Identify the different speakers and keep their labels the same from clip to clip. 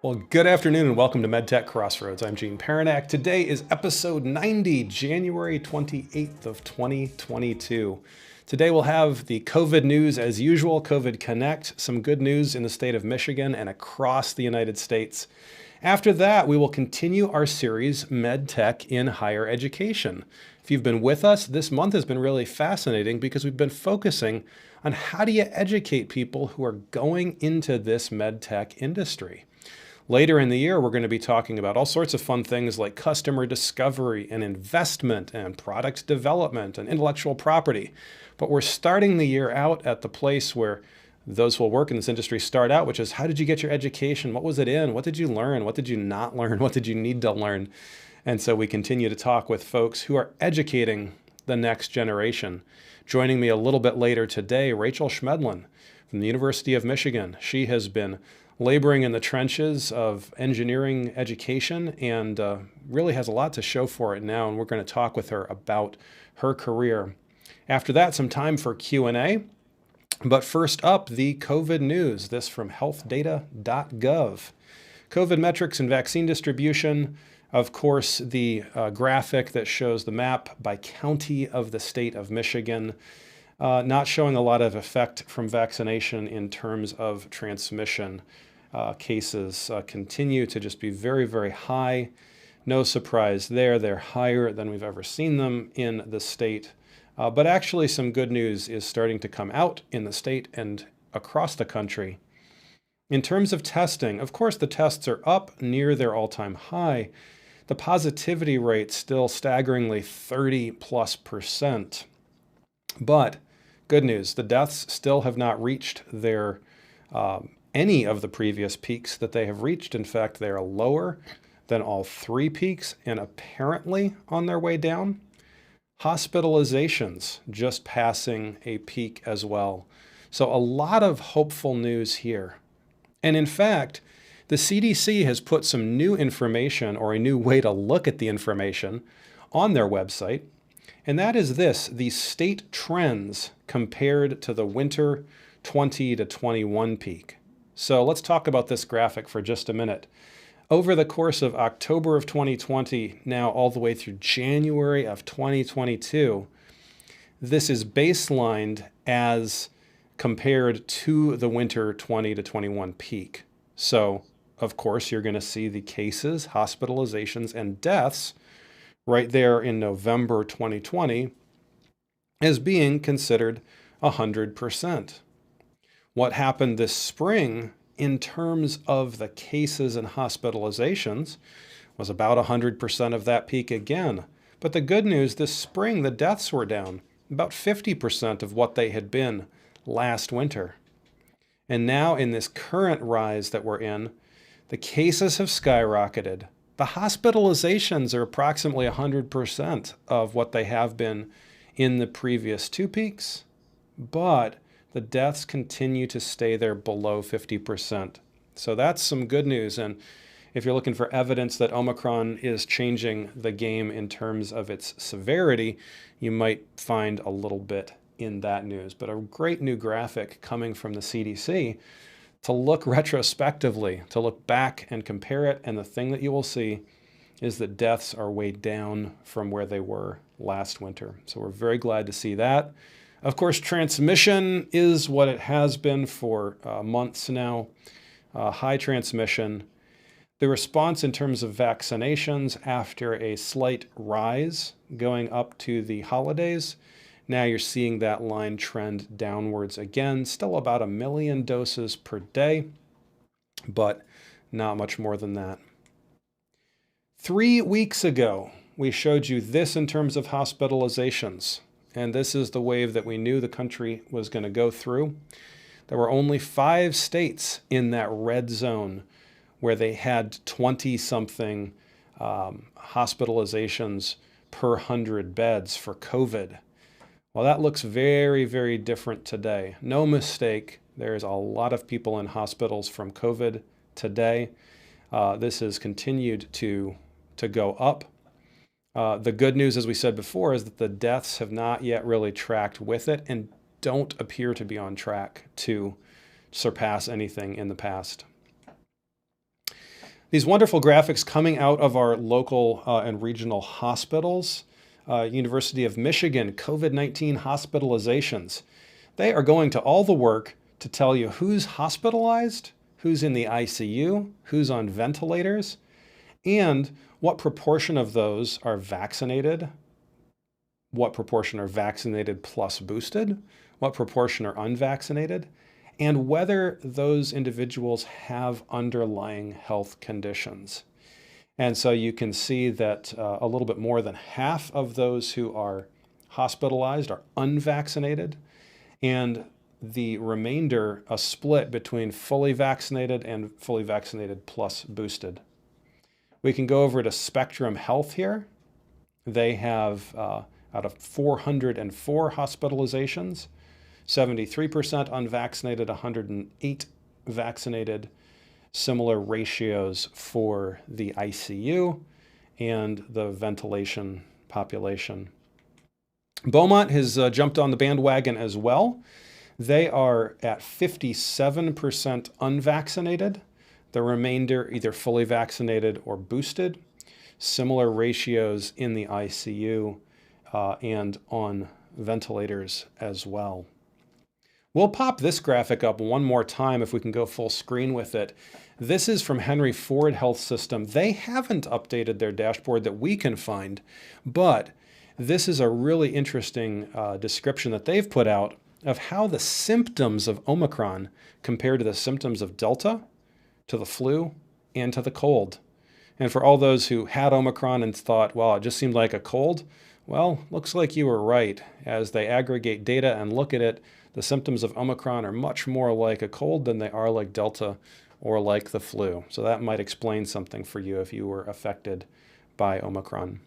Speaker 1: Well, good afternoon and welcome to MedTech Crossroads. I'm Gene Paranak. Today is episode 90, January 28th of 2022. Today we'll have the COVID news as usual, COVID Connect, some good news in the state of Michigan and across the United States. After that, we will continue our series, MedTech in Higher Education. If you've been with us, this month has been really fascinating because we've been focusing on how do you educate people who are going into this MedTech industry. Later in the year, we're going to be talking about all sorts of fun things like customer discovery and investment and product development and intellectual property. But we're starting the year out at the place where those who will work in this industry start out, which is how did you get your education? What was it in? What did you learn? What did you not learn? What did you need to learn? And so we continue to talk with folks who are educating the next generation. Joining me a little bit later today, Rachael Schmedlen from the University of Michigan. She has been laboring in the trenches of engineering education and really has a lot to show for it now, and we're going to talk with her about her career. After that, some time for Q&A. But first up, the COVID news, this from healthdata.gov. COVID metrics and vaccine distribution. Of course, the graphic that shows the map by county of the state of Michigan. Not showing a lot of effect from vaccination in terms of transmission. Cases continue to just be very, very high. No surprise there. They're higher than we've ever seen them in the state. But actually some good news is starting to come out in the state and across the country. In terms of testing, of course, the tests are up near their all-time high. The positivity rate still staggeringly 30+%. But good news, the deaths still have not reached their any of the previous peaks that they have reached. In fact, they are lower than all three peaks and apparently on their way down. Hospitalizations just passing a peak as well. So a lot of hopeful news here. And in fact, the CDC has put some new information or a new way to look at the information on their website. And that is this, the state trends compared to the winter 20 to 21 peak. So let's talk about this graphic for just a minute. Over the course of October of 2020, now all the way through January of 2022, this is baselined as compared to the winter 20 to 21 peak. So, of course, you're going to see the cases, hospitalizations, and deaths right there in November 2020 as being considered 100%. What happened this spring in terms of the cases and hospitalizations was about 100% of that peak again. But the good news, this spring, the deaths were down about 50% of what they had been last winter. And now in this current rise that we're in, the cases have skyrocketed. The hospitalizations are approximately 100% of what they have been in the previous two peaks, but the deaths continue to stay there below 50%. So that's some good news. And if you're looking for evidence that Omicron is changing the game in terms of its severity, you might find a little bit in that news. But a great new graphic coming from the CDC to look retrospectively, to look back and compare it. And the thing that you will see is that deaths are way down from where they were last winter. So we're very glad to see that. Of course, transmission is what it has been for months now, high transmission. The response in terms of vaccinations after a slight rise going up to the holidays, now you're seeing that line trend downwards again, still about 1 million doses per day, but not much more than that. 3 weeks ago, we showed you this in terms of hospitalizations. And this is the wave that we knew the country was going to go through. There were only 5 states in that red zone where they had 20-something hospitalizations per 100 beds for COVID. Well, that looks very, very different today. No mistake, there's a lot of people in hospitals from COVID today. This has continued to go up. The good news, as we said before, is that the deaths have not yet really tracked with it and don't appear to be on track to surpass anything in the past. These wonderful graphics coming out of our local and regional hospitals. University of Michigan, COVID-19 hospitalizations. They are going to all the work to tell you who's hospitalized, who's in the ICU, who's on ventilators, and what proportion of those are vaccinated, what proportion are vaccinated plus boosted, what proportion are unvaccinated, and whether those individuals have underlying health conditions. And so you can see that a little bit more than half of those who are hospitalized are unvaccinated, and the remainder a split between fully vaccinated and fully vaccinated plus boosted. We can go over to Spectrum Health here. They have, out of 404 hospitalizations, 73% unvaccinated, 108 vaccinated. Similar ratios for the ICU and the ventilation population. Beaumont has jumped on the bandwagon as well. They are at 57% unvaccinated, the remainder either fully vaccinated or boosted. Similar ratios in the ICU and on ventilators as well. We'll pop this graphic up one more time if we can go full screen with it. This is from Henry Ford Health System. They haven't updated their dashboard that we can find, but this is a really interesting description that they've put out of how the symptoms of Omicron compare to the symptoms of Delta, to the flu, and to the cold. And for all those who had Omicron and thought, well, it just seemed like a cold, well, looks like you were right. As they aggregate data and look at it, the symptoms of Omicron are much more like a cold than they are like Delta or like the flu. So that might explain something for you if you were affected by Omicron.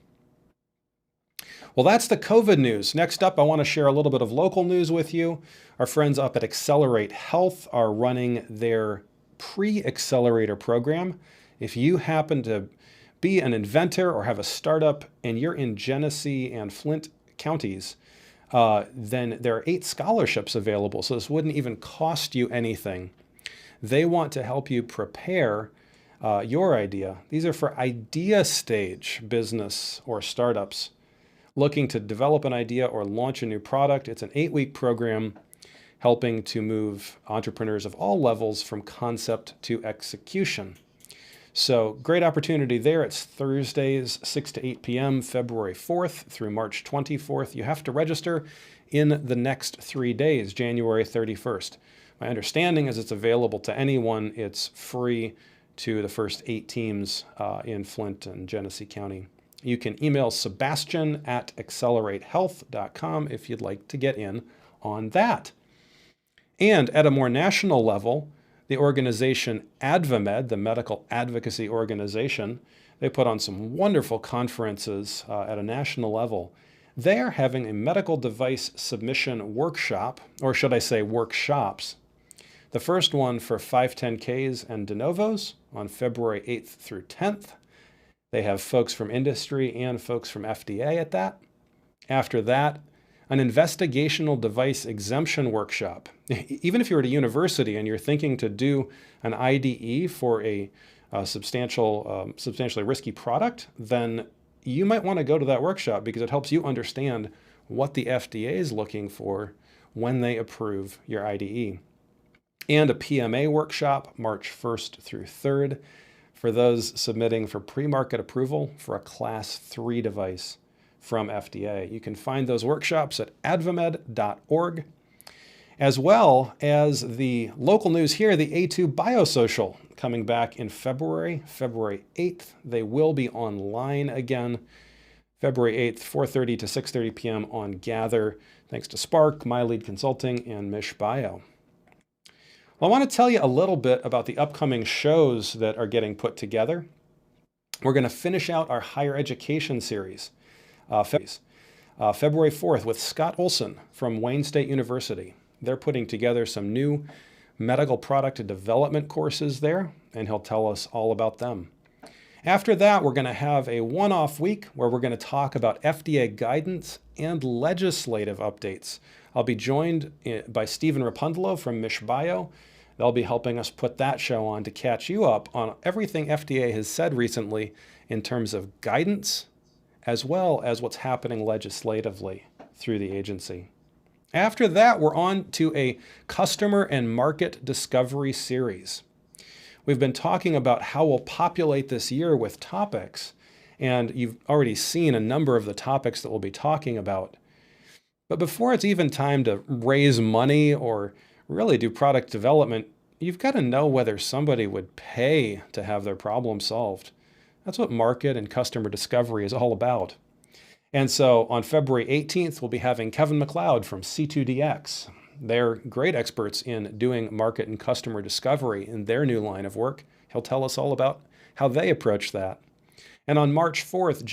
Speaker 1: Well, that's the COVID news. Next up, I want to share a little bit of local news with you. Our friends up at Accelerate Health are running their pre-accelerator program. If you happen to be an inventor or have a startup and you're in Genesee and Flint counties, then there are 8 scholarships available. So this wouldn't even cost you anything. They want to help you prepare your idea. These are for idea stage business or startups looking to develop an idea or launch a new product. It's an 8-week program helping to move entrepreneurs of all levels from concept to execution. So great opportunity there. It's Thursdays, 6 to 8 p.m., February 4th through March 24th. You have to register in the next 3 days, January 31st. My understanding is it's available to anyone. It's free to the first 8 teams in Flint and Genesee County. You can email sebastian@acceleratehealth.com if you'd like to get in on that. And at a more national level, the organization AdvaMed, the medical advocacy organization, they put on some wonderful conferences at a national level. They are having a medical device submission workshop, or should I say workshops. The first one for 510Ks and de novos on February 8th through 10th. They have folks from industry and folks from FDA at that. After that, an investigational device exemption workshop. Even if you're at a university and you're thinking to do an IDE for a substantially risky product, then you might want to go to that workshop because it helps you understand what the FDA is looking for when they approve your IDE. And a PMA workshop, March 1st through 3rd, for those submitting for pre-market approval for a Class 3 device from FDA. You can find those workshops at advamed.org, as well as the local news here, the A2 Biosocial, coming back in February 8th. They will be online again, February 8th, 4:30 to 6:30 p.m. on Gather, thanks to Spark, My Lead Consulting, and Mish Bio. Well, I want to tell you a little bit about the upcoming shows that are getting put together. We're going to finish out our higher education series, February 4th, with Scott Olson from Wayne State University. They're putting together some new medical product development courses there, and he'll tell us all about them. After that, we're going to have a one-off week where we're going to talk about FDA guidance and legislative updates. I'll be joined by Stephen Rapundolo from Mish Bio. They'll be helping us put that show on to catch you up on everything FDA has said recently in terms of guidance, as well as what's happening legislatively through the agency. After that, we're on to a customer and market discovery series. We've been talking about how we'll populate this year with topics, and you've already seen a number of the topics that we'll be talking about. But before it's even time to raise money or really do product development, you've got to know whether somebody would pay to have their problem solved. That's what market and customer discovery is all about. And so on February 18th, we'll be having Kevin McLeod from C2DX. They're great experts in doing market and customer discovery in their new line of work. He'll tell us all about how they approach that. And on March 4th,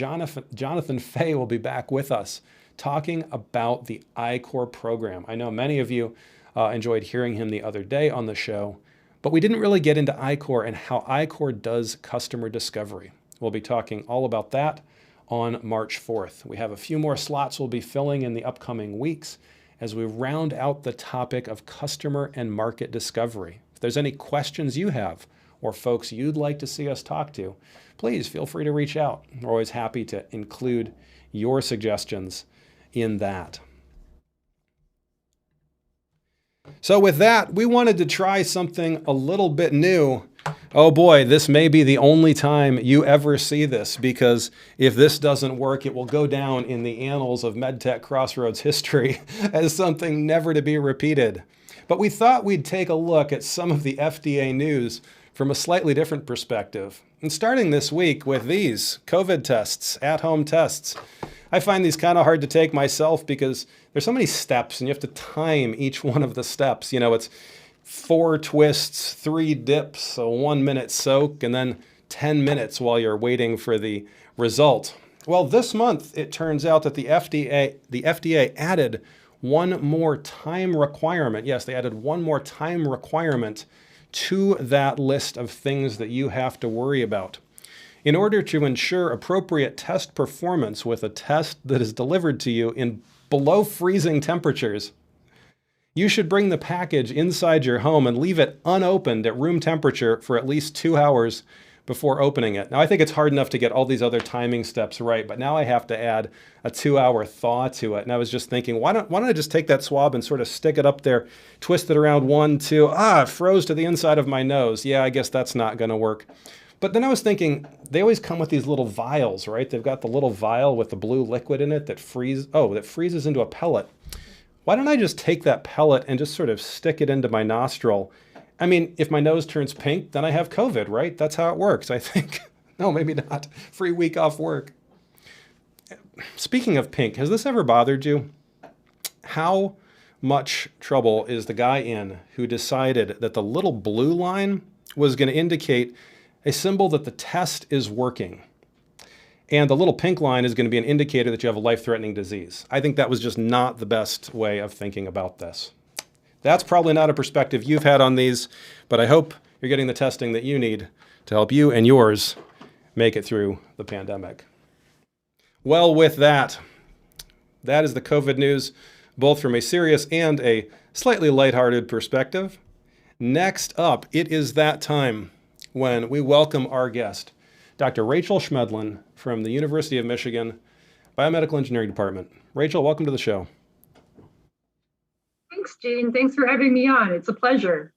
Speaker 1: Jonathan Fay will be back with us talking about the I-Core program. I know many of you enjoyed hearing him the other day on the show, but we didn't really get into I-Core and how I-Core does customer discovery. We'll be talking all about that on March 4th. We have a few more slots we'll be filling in the upcoming weeks as we round out the topic of customer and market discovery. If there's any questions you have or folks you'd like to see us talk to, please feel free to reach out. We're always happy to include your suggestions in that. So with that, we wanted to try something a little bit new. Oh boy, this may be the only time you ever see this, because if this doesn't work, it will go down in the annals of MedTech Crossroads history as something never to be repeated. But we thought we'd take a look at some of the FDA news from a slightly different perspective. And starting this week with these COVID tests, at-home tests. I find these kind of hard to take myself because there's so many steps and you have to time each one of the steps. You know, it's 4 twists, 3 dips, a 1-minute soak, and then 10 minutes while you're waiting for the result. Well, this month, it turns out that the FDA added one more time requirement. Yes, they added one more time requirement to that list of things that you have to worry about. In order to ensure appropriate test performance with a test that is delivered to you in below freezing temperatures, you should bring the package inside your home and leave it unopened at room temperature for at least 2 hours before opening it. Now, I think it's hard enough to get all these other timing steps right, but now I have to add a 2-hour thaw to it. And I was just thinking, why don't I just take that swab and sort of stick it up there, twist it around 1, 2, it froze to the inside of my nose. Yeah, I guess that's not going to work. But then I was thinking, they always come with these little vials, right? They've got the little vial with the blue liquid in it that freezes into a pellet. Why don't I just take that pellet and just sort of stick it into my nostril? I mean, if my nose turns pink, then I have COVID, right? That's how it works, I think. No, maybe not. Free week off work. Speaking of pink, has this ever bothered you? How much trouble is the guy in who decided that the little blue line was going to indicate a symbol that the test is working, and the little pink line is going to be an indicator that you have a life-threatening disease? I think that was just not the best way of thinking about this. That's probably not a perspective you've had on these, but I hope you're getting the testing that you need to help you and yours make it through the pandemic. Well, with that is the COVID news, both from a serious and a slightly lighthearted perspective. Next up, it is that time when we welcome our guest, Dr. Rachael Schmedlen from the University of Michigan, Biomedical Engineering Department. Rachael, welcome to the show.
Speaker 2: Thanks, Gene. Thanks for having me on. It's a pleasure.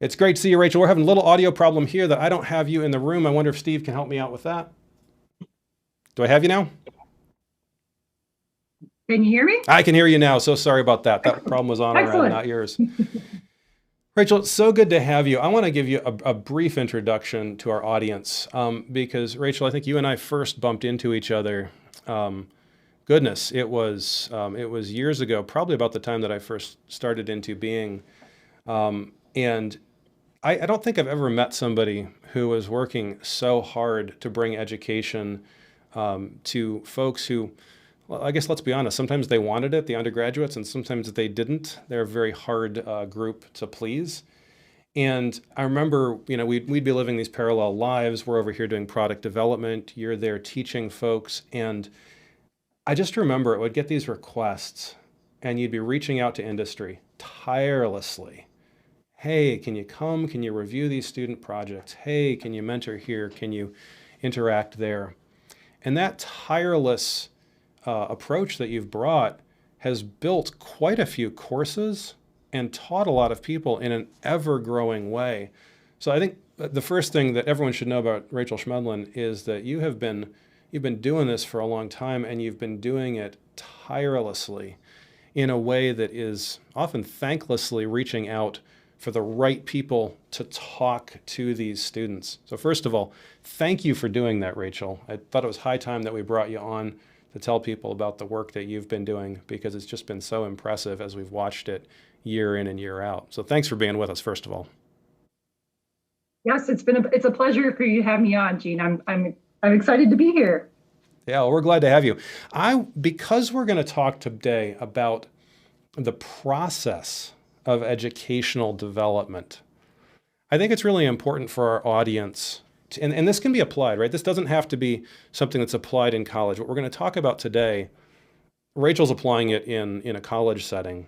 Speaker 1: It's great to see you, Rachael. We're having a little audio problem here that I don't have you in the room. I wonder if Steve can help me out with that. Do I have you now?
Speaker 2: Can you hear me?
Speaker 1: I can hear you now. So sorry about that. That problem was on our end, not yours. Rachael, it's so good to have you. I want to give you a brief introduction to our audience because, Rachael, I think you and I first bumped into each other. Goodness, it was years ago, probably about the time that I first started into being. And I don't think I've ever met somebody who was working so hard to bring education to folks who, well, I guess let's be honest, sometimes they wanted it, the undergraduates, and sometimes they didn't. They're a very hard group to please. And I remember, we'd be living these parallel lives. We're over here doing product development. You're there teaching folks. And I just remember it would get these requests and you'd be reaching out to industry tirelessly. Hey, can you come? Can you review these student projects? Hey, can you mentor here? Can you interact there? And that tireless approach that you've brought has built quite a few courses and taught a lot of people in an ever-growing way. So I think the first thing that everyone should know about Rachael Schmedlen is that you've been doing this for a long time, and you've been doing it tirelessly in a way that is often thanklessly reaching out for the right people to talk to these students. So first of all, thank you for doing that, Rachael. I thought it was high time that we brought you on to tell people about the work that you've been doing, because it's just been so impressive as we've watched it year in and year out. So thanks for being with us, first of all.
Speaker 2: Yes, it's a pleasure for you to have me on, Gene. I'm excited to be here.
Speaker 1: Yeah, well, we're glad to have you. Because we're going to talk today about the process of educational development, I think it's really important for our audience, and this can be applied, right? This doesn't have to be something that's applied in college. What we're going to talk about today, Rachel's applying it in a college setting,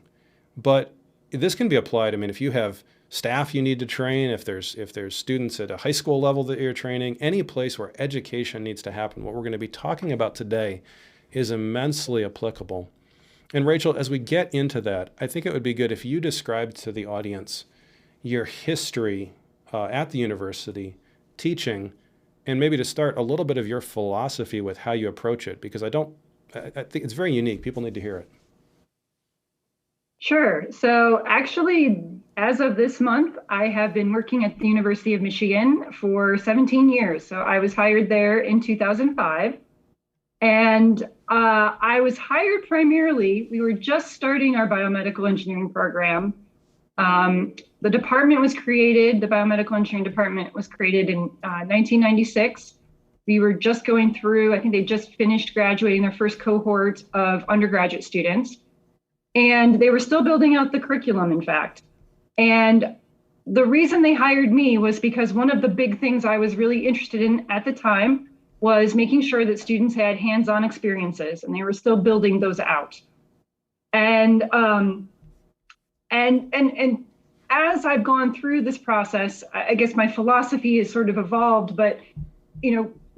Speaker 1: but this can be applied. I mean, if you have staff you need to train, if there's students at a high school level that you're training, any place where education needs to happen, what we're going to be talking about today is immensely applicable. And Rachael, as we get into that, I think it would be good if you described to the audience your history at the university, teaching, and maybe to start a little bit of your philosophy with how you approach it, because I think it's very unique. People need to hear it.
Speaker 2: Sure. So actually, as of this month, I have been working at the University of Michigan for 17 years. So I was hired there in 2005. And I was hired primarily, we were just starting our biomedical engineering program. The department was created, the Biomedical Engineering Department was created in 1996. We were just going through, I think they just finished graduating their first cohort of undergraduate students. And they were still building out the curriculum, in fact. And the reason they hired me was because one of the big things I was really interested in at the time was making sure that students had hands-on experiences, and they were still building those out. And as I've gone through this process, I guess my philosophy has sort of evolved, but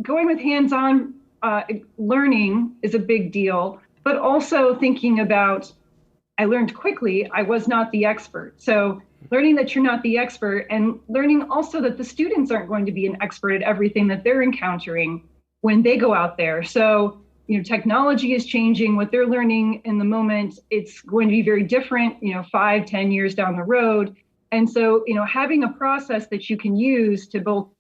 Speaker 2: going with hands-on learning is a big deal, but also thinking about, I learned quickly I was not the expert. So learning that you're not the expert, and learning also that the students aren't going to be an expert at everything that they're encountering when they go out there. So, technology is changing. What they're learning in the moment, it's going to be very different, 5, 10 years down the road. And so, having a process that you can use to both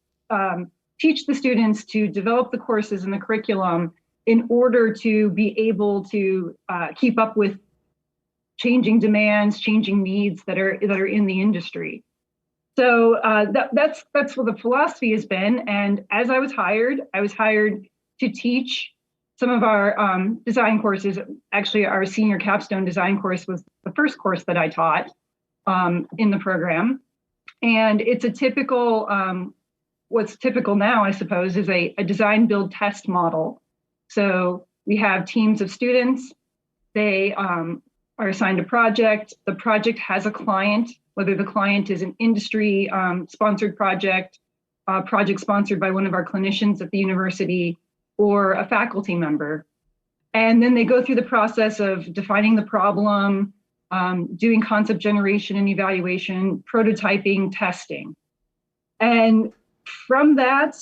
Speaker 2: teach the students to develop the courses and the curriculum in order to be able to keep up with changing demands, changing needs that are in the industry. So that's what the philosophy has been. And as I was hired to teach some of our design courses. Actually, our senior capstone design course was the first course that I taught in the program. And it's a typical, what's typical now, I suppose, is a design, build, test model. So we have teams of students. They are assigned a project. The project has a client, whether the client is an industry sponsored project sponsored by one of our clinicians at the university, or a faculty member. And then they go through the process of defining the problem, doing concept generation and evaluation, prototyping, testing. And from that,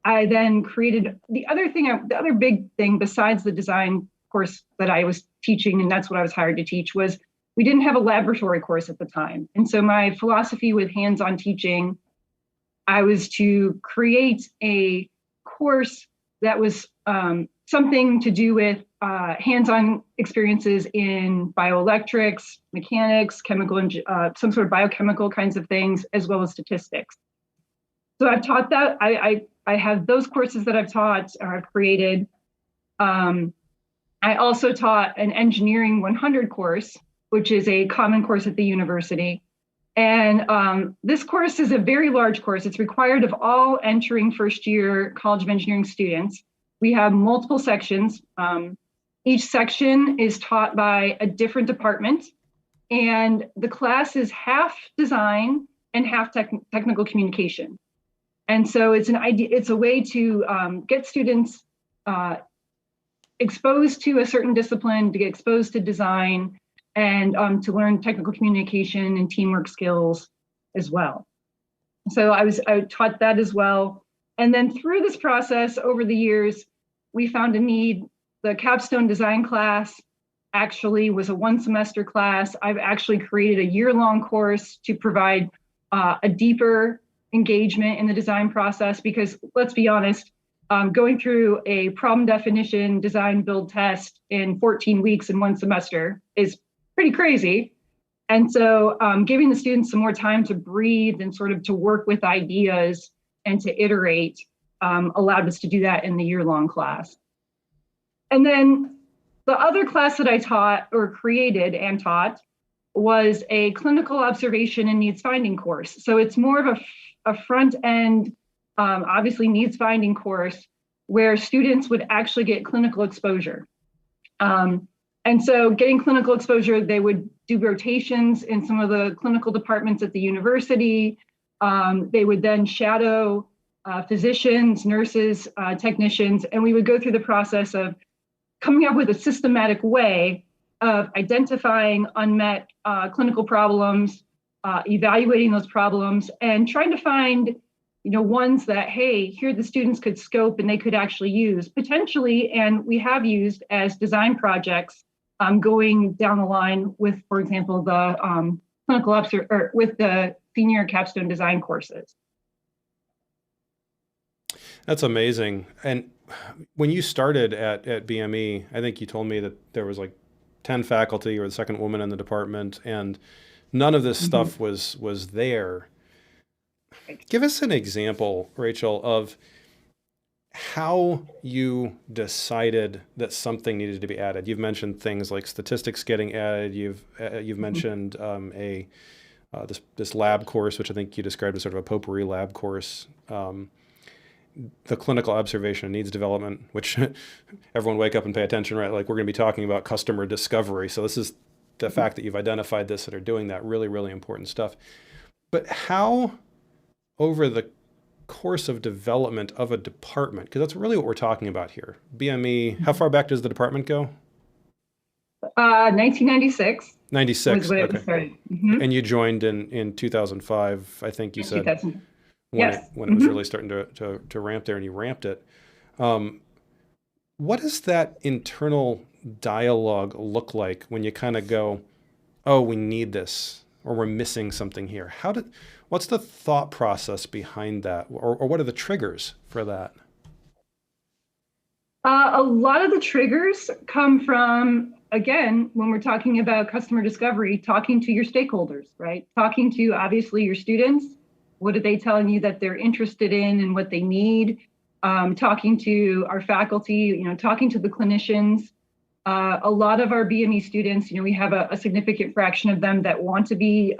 Speaker 2: I then created the other big thing besides the design course that I was teaching, and that's what I was hired to teach, was we didn't have a laboratory course at the time. And so my philosophy with hands-on teaching, I was to create a course that was something to do with hands-on experiences in bioelectrics, mechanics, chemical, some sort of biochemical kinds of things, as well as statistics. So I've taught that. I have those courses that I've taught or I've created. I also taught an Engineering 100 course, which is a common course at the university. And this course is a very large course. It's required of all entering first year College of Engineering students. We have multiple sections. Each section is taught by a different department. And the class is half design and half technical communication. And so it's a way to get students exposed to a certain discipline, to get exposed to design, and to learn technical communication and teamwork skills as well. So I taught that as well. And then through this process over the years, we found a need. The capstone design class actually was a 1-semester class. I've actually created a year-long course to provide a deeper engagement in the design process, because let's be honest, going through a problem definition, design, build, test in 14 weeks in 1 semester is pretty crazy. And so giving the students some more time to breathe and sort of to work with ideas and to iterate allowed us to do that in the year-long class. And then the other class that I taught or created and taught was a clinical observation and needs finding course. So it's more of a front end, obviously needs finding course where students would actually get clinical exposure. And so getting clinical exposure, they would do rotations in some of the clinical departments at the university. They would then shadow physicians, nurses, technicians, and we would go through the process of coming up with a systematic way of identifying unmet clinical problems, evaluating those problems, and trying to find, ones that, hey, here the students could scope and they could actually use potentially, and we have used as design projects going down the line with, for example, the with the senior capstone design courses.
Speaker 1: That's amazing. And when you started at BME, I think you told me that there was like 10 faculty, or the second woman in the department, and none of this stuff was there. Give us an example, Rachael, of how you decided that something needed to be added. You've mentioned things like statistics getting added. You've mentioned this lab course, which I think you described as sort of a potpourri lab course. The clinical observation and needs development, which everyone wake up and pay attention, right? Like, we're going to be talking about customer discovery. So this is the fact that you've identified this and are doing that really, really important stuff. But how, over the course of development of a department, because that's really what we're talking about here. BME, how far back does the department go?
Speaker 2: 1996.
Speaker 1: 96.
Speaker 2: Was when
Speaker 1: okay.
Speaker 2: it started.
Speaker 1: And you joined in 2005, I think you said.
Speaker 2: 2000.
Speaker 1: When
Speaker 2: Yes.
Speaker 1: it was really starting to ramp there, and you ramped it. What does that internal dialogue look like when you kind of go, oh, we need this, or we're missing something here? What's the thought process behind that, or what are the triggers for that?
Speaker 2: A lot of the triggers come from, again, when we're talking about customer discovery, talking to your stakeholders, right? Talking to, obviously, your students. What are they telling you that they're interested in and what they need? Talking to our faculty, talking to the clinicians. A lot of our BME students, we have a significant fraction of them that want to be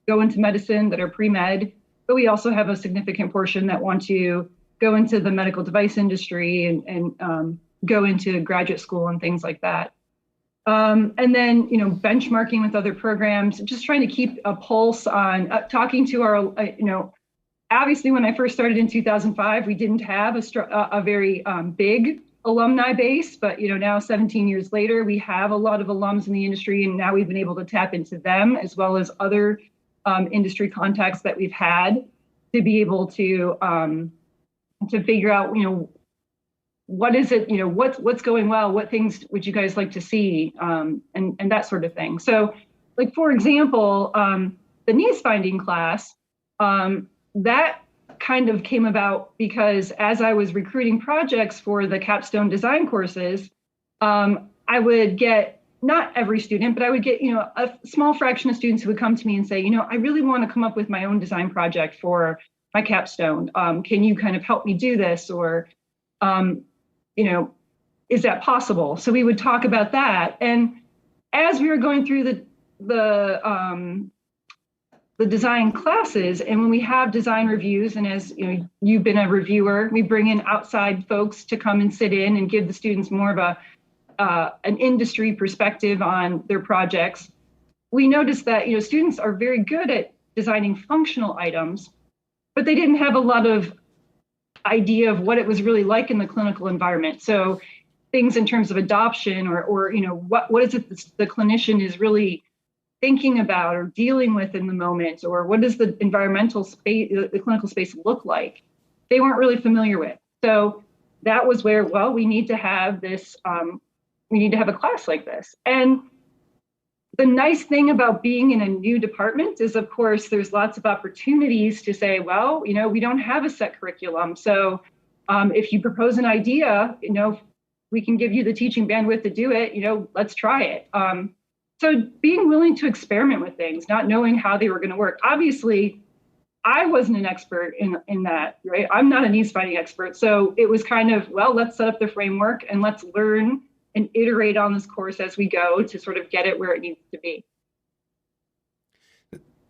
Speaker 2: go into medicine, that are pre-med, but we also have a significant portion that want to go into the medical device industry and go into graduate school and things like that. And then, benchmarking with other programs, just trying to keep a pulse on talking to our, obviously when I first started in 2005, we didn't have a very big alumni base, but, now 17 years later, we have a lot of alums in the industry, and now we've been able to tap into them as well as other industry contacts that we've had to be able to figure out, what is it, what's going well, what things would you guys like to see, and that sort of thing. So, like, for example, the needs finding class, that kind of came about because as I was recruiting projects for the capstone design courses, I would get, not every student, but I would get, a small fraction of students who would come to me and say, I really want to come up with my own design project for my capstone. Can you kind of help me do this? Or, is that possible? So we would talk about that. And as we were going through the design classes, and when we have design reviews, and as you've been a reviewer, we bring in outside folks to come and sit in and give the students more of an industry perspective on their projects. We noticed that students are very good at designing functional items, but they didn't have a lot of idea of what it was really like in the clinical environment. So things in terms of adoption or what is it the clinician is really thinking about or dealing with in the moment, or what does the environmental space, the clinical space look like? They weren't really familiar with. So that was where, well, we need to have this, we need to have a class like this. And the nice thing about being in a new department is, of course, there's lots of opportunities to say, well, we don't have a set curriculum. So if you propose an idea, we can give you the teaching bandwidth to do it, let's try it. So being willing to experiment with things, not knowing how they were going to work. Obviously, I wasn't an expert in that, right? I'm not a needs finding expert. So it was kind of, well, let's set up the framework and let's learn and iterate on this course as we go to sort of get it where it needs to be.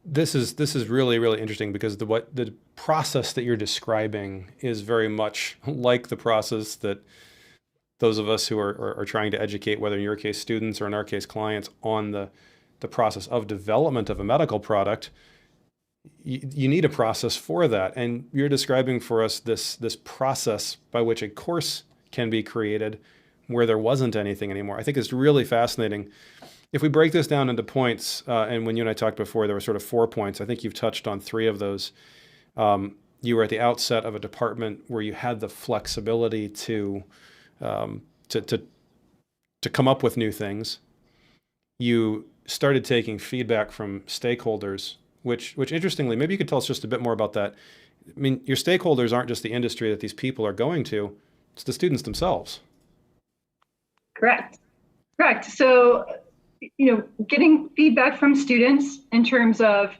Speaker 1: This is really, really interesting because the process that you're describing is very much like the process that those of us who are trying to educate, whether in your case students or in our case clients, on the process of development of a medical product. You need a process for that. And you're describing for us this process by which a course can be created where there wasn't anything anymore. I think it's really fascinating. If we break this down into points, and when you and I talked before, there were sort of 4 points. I think you've touched on 3 of those. You were at the outset of a department where you had the flexibility to come up with new things. You started taking feedback from stakeholders, which interestingly, maybe you could tell us just a bit more about that. I mean, your stakeholders aren't just the industry that these people are going to, it's the students themselves.
Speaker 2: Correct. So, getting feedback from students in terms of,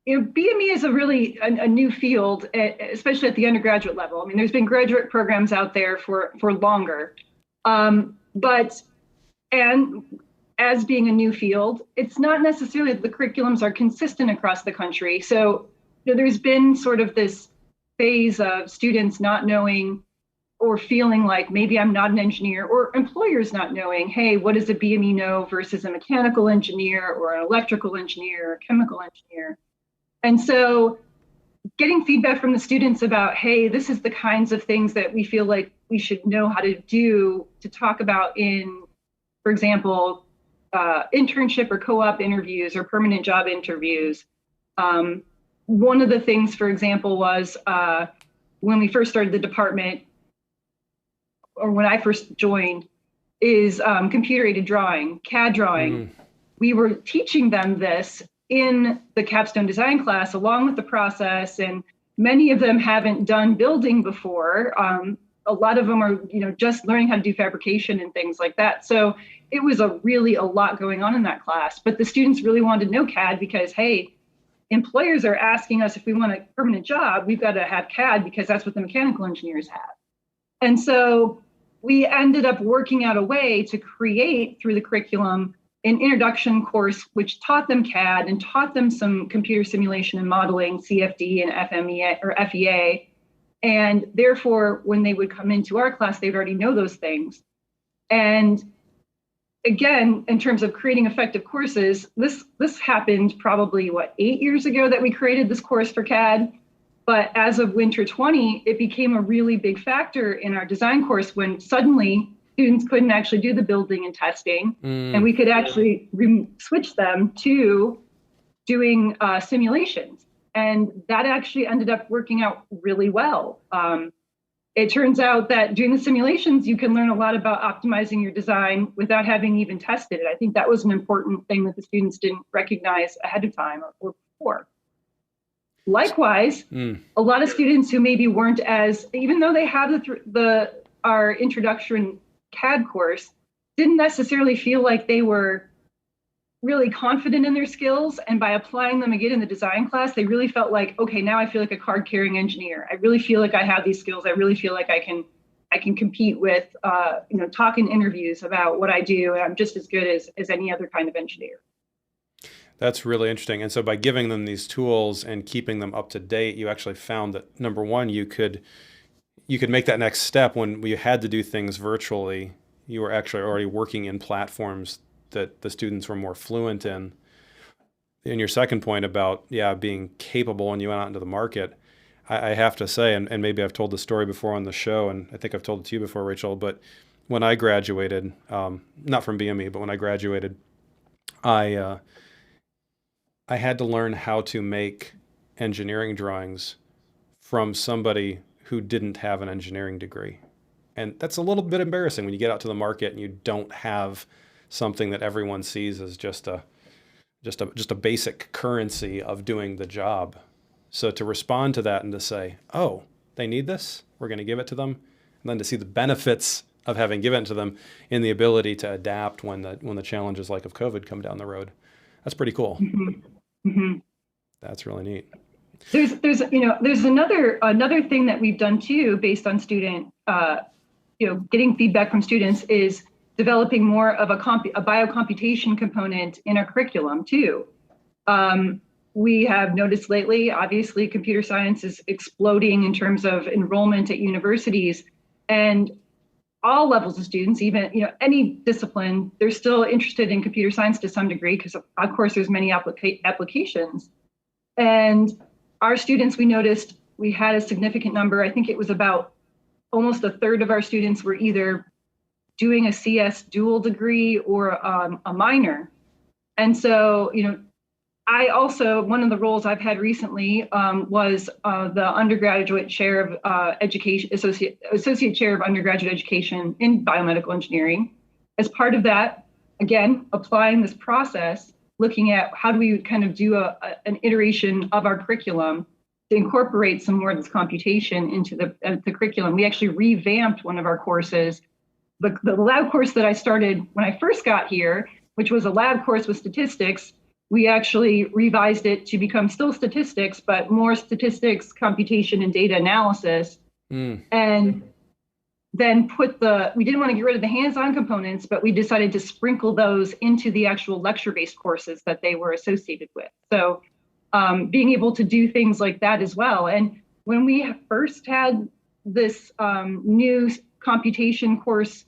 Speaker 2: BME is a new field, especially at the undergraduate level. I mean, there's been graduate programs out there for longer, but as being a new field, it's not necessarily that the curriculums are consistent across the country. So there's been sort of this phase of students not knowing or feeling like maybe I'm not an engineer, or employers not knowing, hey, what does a BME know versus a mechanical engineer or an electrical engineer or a chemical engineer? And so getting feedback from the students about, hey, this is the kinds of things that we feel like we should know how to do to talk about in, for example, internship or co-op interviews or permanent job interviews. One of the things, for example, was when we first started the department, or when I first joined, is computer-aided drawing, CAD drawing. We were teaching them this in the capstone design class along with the process, and many of them haven't done building before. A lot of them are, just learning how to do fabrication and things like that. So it was a lot going on in that class, but the students really wanted to know CAD because, hey, employers are asking us if we want a permanent job, we've got to have CAD because that's what the mechanical engineers have. And so we ended up working out a way to create through the curriculum an introduction course, which taught them CAD and taught them some computer simulation and modeling, CFD and FMEA or FEA. And therefore, when they would come into our class, they'd already know those things. And again, in terms of creating effective courses, this happened probably, 8 years ago that we created this course for CAD. But as of winter 20, it became a really big factor in our design course when suddenly students couldn't actually do the building and testing, and we could actually switch them to doing simulations. And that actually ended up working out really well. It turns out that doing the simulations, you can learn a lot about optimizing your design without having even tested it. I think that was an important thing that the students didn't recognize ahead of time or before. Likewise, a lot of students who maybe weren't even though they have our introduction CAD course, didn't necessarily feel like they were really confident in their skills. And by applying them again in the design class, they really felt like, okay, now I feel like a card carrying engineer. I really feel like I have these skills. I really feel like I can compete with, talk in interviews about what I do. And I'm just as good as any other kind of engineer.
Speaker 1: That's really interesting. And so by giving them these tools and keeping them up to date, you actually found that, number one, you could make that next step when you had to do things virtually. You were actually already working in platforms that the students were more fluent in. in your second point about, yeah, being capable when you went out into the market, I have to say, and maybe I've told the story before on the show, and I think I've told it to you before, Rachel, but when I graduated, not from BME, but when I graduated, I I had to learn how to make engineering drawings from somebody who didn't have an engineering degree. And that's a little bit embarrassing when you get out to the market and you don't have something that everyone sees as just a basic currency of doing the job. So to respond to that and to say, "Oh, they need this. We're going to give it to them." And then to see the benefits of having given it to them in the ability to adapt when the challenges like of COVID come down the road. That's pretty cool.
Speaker 2: Mm-hmm. Mm-hmm.
Speaker 1: That's really neat.
Speaker 2: There's another thing that we've done too, based on student, getting feedback from students, is developing more of a biocomputation component in our curriculum too. We have noticed lately, obviously, computer science is exploding in terms of enrollment at universities, and all levels of students, even any discipline, they're still interested in computer science to some degree, because of course there's many applications. And our students, we noticed we had a significant number. I think it was about almost a third of our students were either doing a CS dual degree or a minor. And so, I also, one of the roles I've had recently was the undergraduate chair of education, associate chair of undergraduate education in biomedical engineering. As part of that, again, applying this process, looking at how do we kind of do an iteration of our curriculum to incorporate some more of this computation into the curriculum. We actually revamped one of our courses. The lab course that I started when I first got here, which was a lab course with statistics, we actually revised it to become still statistics, but more statistics, computation, and data analysis. And then we didn't want to get rid of the hands-on components, but we decided to sprinkle those into the actual lecture-based courses that they were associated with. So being able to do things like that as well. And when we first had this new computation course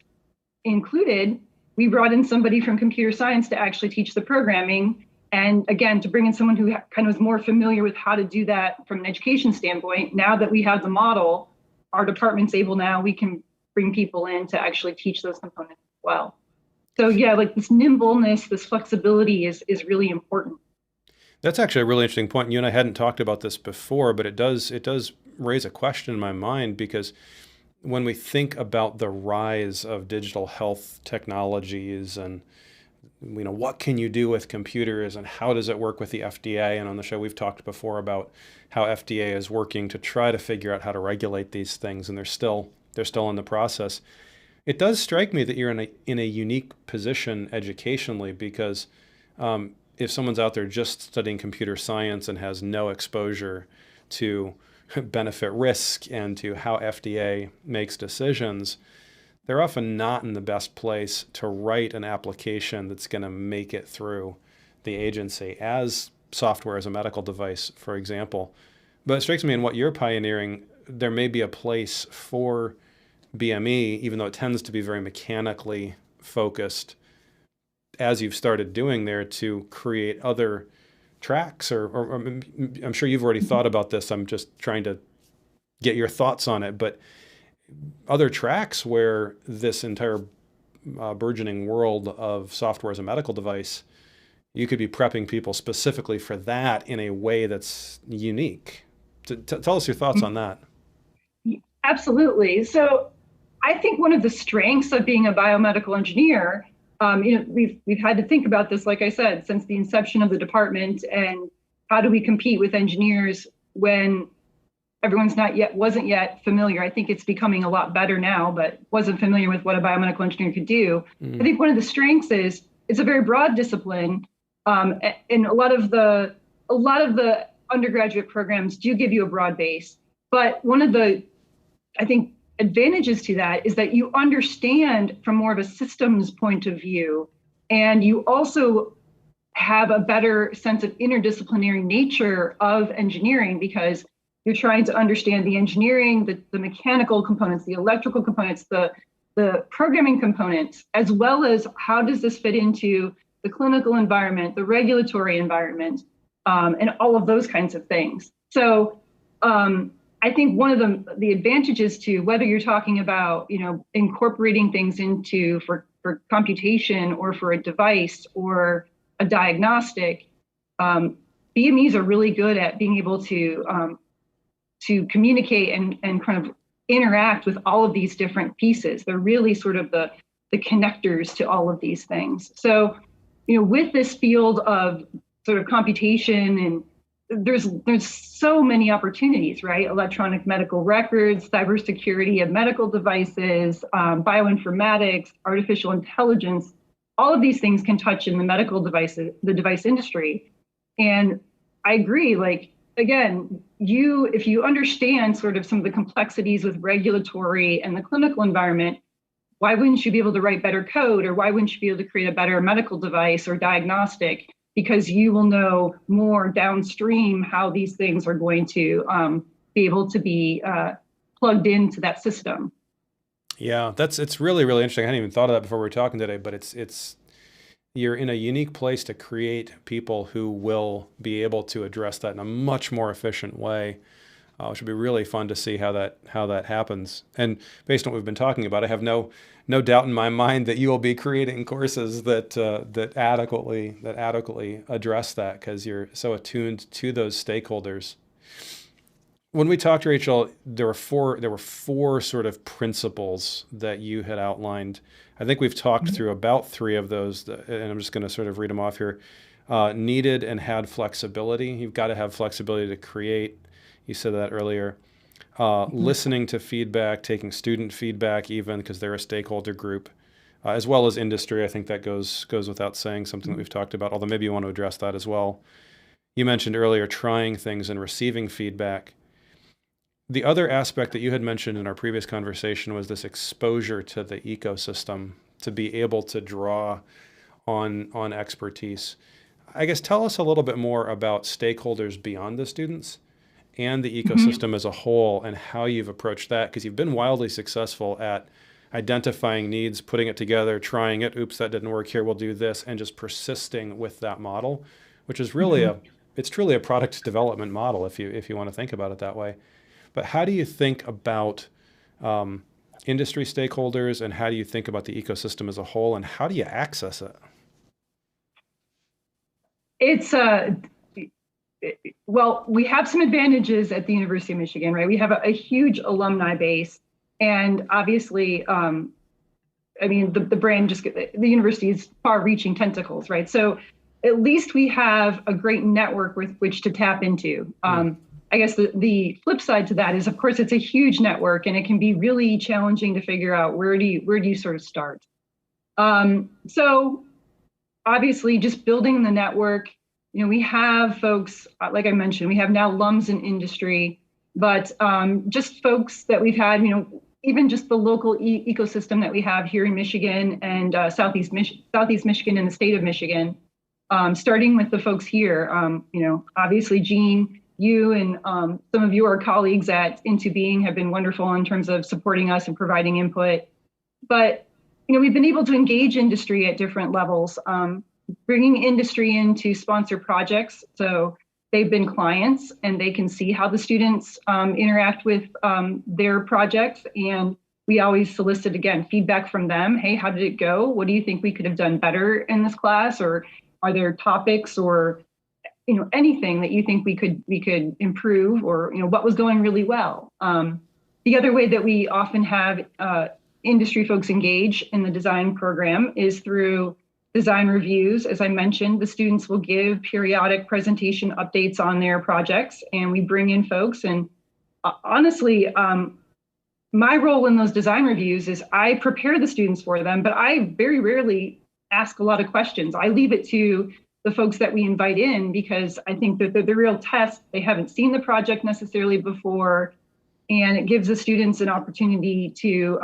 Speaker 2: included, we brought in somebody from computer science to actually teach the programming. And again, to bring in someone who kind of was more familiar with how to do that from an education standpoint. Now that we have the model, our department's able now, we can bring people in to actually teach those components as well. So yeah, like this nimbleness, this flexibility is really important.
Speaker 1: That's actually a really interesting point. You and I hadn't talked about this before, but it does raise a question in my mind, because when we think about the rise of digital health technologies and what can you do with computers and how does it work with the FDA? And on the show, we've talked before about how FDA is working to try to figure out how to regulate these things, and they're still in the process. It does strike me that you're in a unique position educationally, because if someone's out there just studying computer science and has no exposure to benefit risk and to how FDA makes decisions, they're often not in the best place to write an application that's going to make it through the agency as software as a medical device, for example. But it strikes me in what you're pioneering, there may be a place for BME, even though it tends to be very mechanically focused, as you've started doing there, to create other tracks, or I'm sure you've already thought about this. I'm just trying to get your thoughts on it, but other tracks where this entire burgeoning world of software as a medical device, you could be prepping people specifically for that in a way that's unique. Tell us your thoughts on that.
Speaker 2: Absolutely. So I think one of the strengths of being a biomedical engineer, we've had to think about this, like I said, since the inception of the department, and how do we compete with engineers when everyone's wasn't yet familiar. I think it's becoming a lot better now, but wasn't familiar with what a biomedical engineer could do. I think one of the strengths is it's a very broad discipline, and a lot of the undergraduate programs do give you a broad base. But one of the, I think, advantages to that is that you understand from more of a systems point of view, and you also have a better sense of interdisciplinary nature of engineering, because you're trying to understand the engineering, the mechanical components, the electrical components, the programming components, as well as how does this fit into the clinical environment, the regulatory environment, and all of those kinds of things. So I think one of the advantages to whether you're talking about, incorporating things into for computation or for a device or a diagnostic, BMEs are really good at being able to communicate and kind of interact with all of these different pieces. They're really sort of the connectors to all of these things. So, with this field of sort of computation, and there's so many opportunities, right? Electronic medical records, cybersecurity of medical devices, bioinformatics, artificial intelligence, all of these things can touch in the device industry. And I agree, like, again, if you understand sort of some of the complexities with regulatory and the clinical environment, why wouldn't you be able to write better code, or why wouldn't you be able to create a better medical device or diagnostic? Because you will know more downstream how these things are going to be able to be plugged into that system.
Speaker 1: Yeah, it's really, really interesting. I hadn't even thought of that before we were talking today, but you're in a unique place to create people who will be able to address that in a much more efficient way, which would be really fun to see how that happens. And based on what we've been talking about, I have no doubt in my mind that you will be creating courses that adequately address that, because you're so attuned to those stakeholders. When we talked, Rachel, there were four sort of principles that you had outlined. I think we've talked through about three of those, and I'm just going to sort of read them off here. Needed and had flexibility. You've got to have flexibility to create. You said that earlier. Listening to feedback, taking student feedback, even because they're a stakeholder group, as well as industry. I think that goes without saying, something that we've talked about, although maybe you want to address that as well. You mentioned earlier trying things and receiving feedback. The other aspect that you had mentioned in our previous conversation was this exposure to the ecosystem, to be able to draw on expertise. I guess tell us a little bit more about stakeholders beyond the students and the ecosystem as a whole, and how you've approached that, because you've been wildly successful at identifying needs, putting it together, trying it, oops, that didn't work here, we'll do this, and just persisting with that model, which is really it's truly a product development model if you want to think about it that way. But how do you think about industry stakeholders, and how do you think about the ecosystem as a whole, and how do you access it?
Speaker 2: It's well, we have some advantages at the University of Michigan, right? We have a huge alumni base, and obviously, I mean, the brand the university is far-reaching tentacles, right? So at least we have a great network with which to tap into. I guess the flip side to that is, of course, it's a huge network, and it can be really challenging to figure out where do you sort of start. So obviously, just building the network. We have folks, like I mentioned, we have now alums in industry, but just folks that we've had, even just the local ecosystem that we have here in Michigan and Southeast Michigan and the state of Michigan, starting with the folks here, obviously, Jean, you and some of your colleagues at Into Being have been wonderful in terms of supporting us and providing input. But, we've been able to engage industry at different levels, bringing industry in to sponsor projects. So they've been clients, and they can see how the students interact with their projects. And we always solicit, again, feedback from them. Hey, how did it go? What do you think we could have done better in this class? Or are there topics or anything that you think we could improve, or what was going really well? The other way that we often have industry folks engage in the design program is through design reviews. As I mentioned, the students will give periodic presentation updates on their projects, and we bring in folks. And honestly, my role in those design reviews is I prepare the students for them, but I very rarely ask a lot of questions. I leave it to the folks that we invite in, because I think that the real test, they haven't seen the project necessarily before, and it gives the students an opportunity to